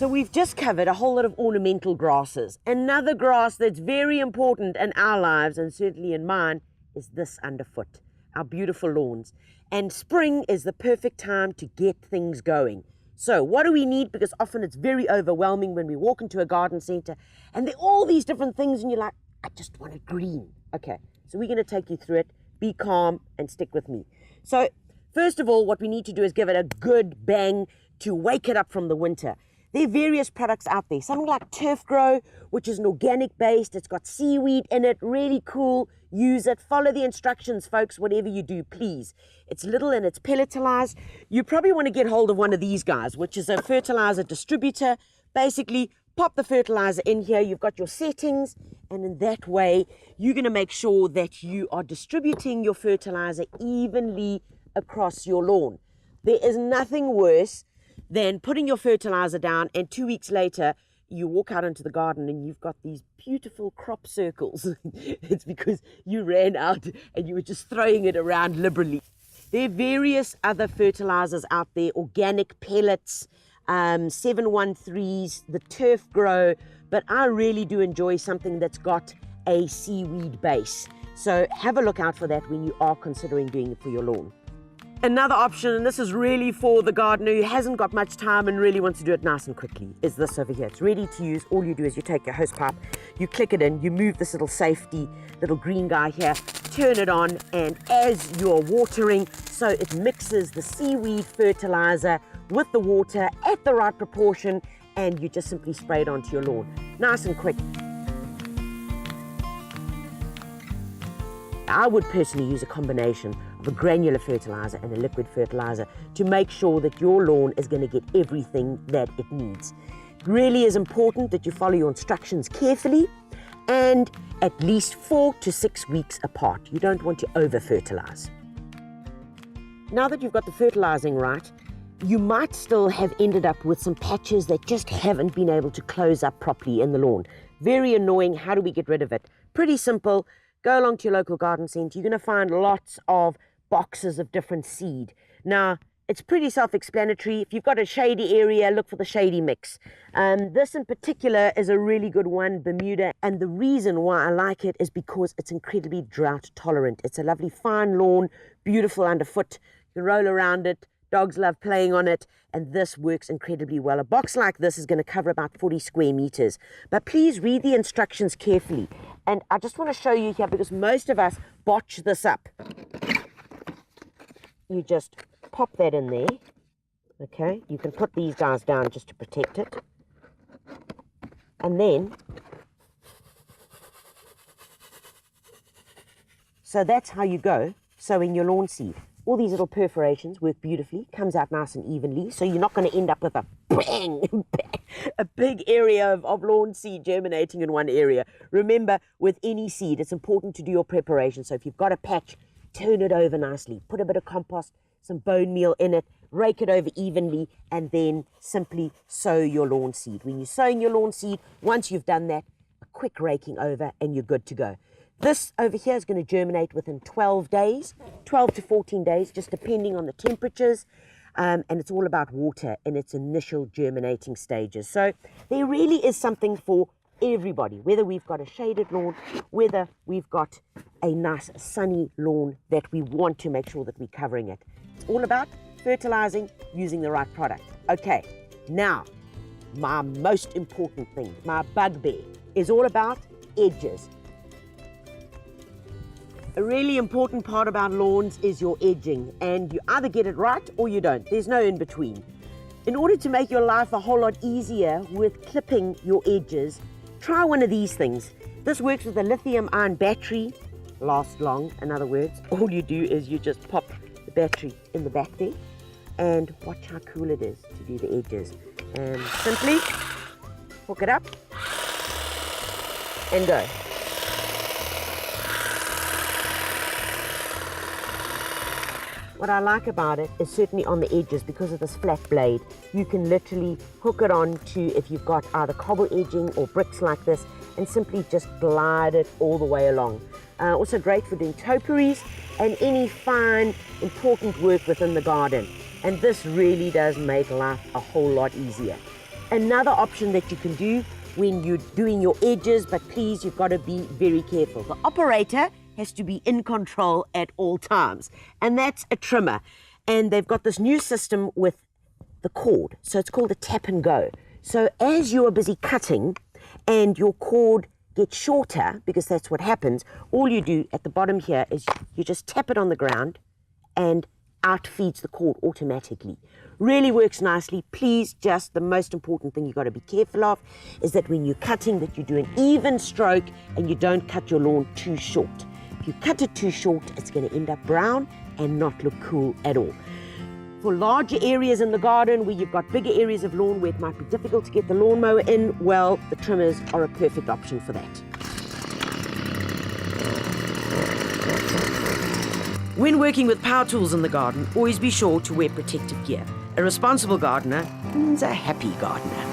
So we've just covered a whole lot of ornamental grasses. Another grass that's very important in our lives, and certainly in mine, is this underfoot, our beautiful lawns. And spring is the perfect time to get things going. So what do we need? Because often it's very overwhelming when we walk into a garden center and there are all these different things and you're like, I just want it green. Okay, so we're going to take you through it. Be calm and stick with me. So first of all, what we need to do is give it a good bang to wake it up from the winter. There are various products out there, something like Turf Grow, which is an organic based, it's got seaweed in it, really cool. Use it, follow the instructions, folks, whatever you do, please. It's little and it's pelletized. You probably want to get hold of one of these guys, which is a fertilizer distributor. Basically, pop the fertilizer in here, you've got your settings, and in that way, you're going to make sure that you are distributing your fertilizer evenly across your lawn. There is nothing worse than putting your fertilizer down and 2 weeks later, you walk out into the garden and you've got these beautiful crop circles. It's because you ran out and you were just throwing it around liberally. There are various other fertilizers out there, organic pellets, 713s, the Turf Grow, but I really do enjoy something that's got a seaweed base. So have a look out for that when you are considering doing it for your lawn. Another option, and this is really for the gardener who hasn't got much time and really wants to do it nice and quickly, is this over here. It's ready to use. All you do is you take your hose pipe, you click it in, you move this little safety, little green guy here, turn it on, and as you're watering, so it mixes the seaweed fertilizer with the water at the right proportion, and you just simply spray it onto your lawn. Nice and quick. I would personally use a combination of a granular fertilizer and a liquid fertilizer to make sure that your lawn is going to get everything that it needs. It really is important that you follow your instructions carefully and at least 4 to 6 weeks apart. You don't want to over-fertilize. Now that you've got the fertilizing right, you might still have ended up with some patches that just haven't been able to close up properly in the lawn. Very annoying. How do we get rid of it? Pretty simple. Go along to your local garden centre. You're going to find lots of boxes of different seed. Now, it's pretty self-explanatory. If you've got a shady area, look for the shady mix. This in particular is a really good one, Bermuda. And the reason why I like it is because it's incredibly drought tolerant. It's a lovely fine lawn, beautiful underfoot. You can roll around it. Dogs love playing on it, and this works incredibly well. A box like this is going to cover about 40 square meters. But please read the instructions carefully. And I just want to show you here, because most of us botch this up. You just pop that in there. Okay, you can put these guys down just to protect it. And then, so that's how you go sowing your lawn seed. All these little perforations work beautifully, comes out nice and evenly, so you're not going to end up with a bang, a big area of lawn seed germinating in one area. Remember, with any seed, it's important to do your preparation. So if you've got a patch, turn it over nicely, put a bit of compost, some bone meal in it, rake it over evenly, and then simply sow your lawn seed. When you're sowing your lawn seed, once you've done that, a quick raking over and you're good to go. This over here is going to germinate within 12 days, 12 to 14 days, just depending on the temperatures. And it's all about water in its initial germinating stages. So there really is something for everybody, whether we've got a shaded lawn, whether we've got a nice sunny lawn that we want to make sure that we're covering it. It's all about fertilizing, using the right product. Okay, now, my most important thing, my bugbear, is all about edges. A really important part about lawns is your edging, and you either get it right or you don't. There's no in between. In order to make your life a whole lot easier with clipping your edges, try one of these things. This works with a lithium-ion battery, lasts long, in other words. All you do is you just pop the battery in the back there, and watch how cool it is to do the edges. And simply hook it up and go. What I like about it is certainly on the edges, because of this flat blade, you can literally hook it on to, if you've got either cobble edging or bricks like this, and simply just glide it all the way along. Also great for doing topiaries and any fine, important work within the garden. And this really does make life a whole lot easier. another option that you can do when you're doing your edges, but please, you've got to be very careful. The operator has to be in control at all times, and that's a trimmer. And they've got this new system with the cord, so it's called a tap and go. So as you are busy cutting and your cord gets shorter, because that's what happens, all you do at the bottom here is you just tap it on the ground and out feeds the cord automatically. Really works nicely. Please, just the most important thing you've got to be careful of is that when you're cutting, that you do an even stroke and you don't cut your lawn too short. If you cut it too short, it's going to end up brown and not look cool at all. For larger areas in the garden where you've got bigger areas of lawn where it might be difficult to get the lawnmower in, well, the trimmers are a perfect option for that. When working with power tools in the garden, always be sure to wear protective gear. A responsible gardener means a happy gardener.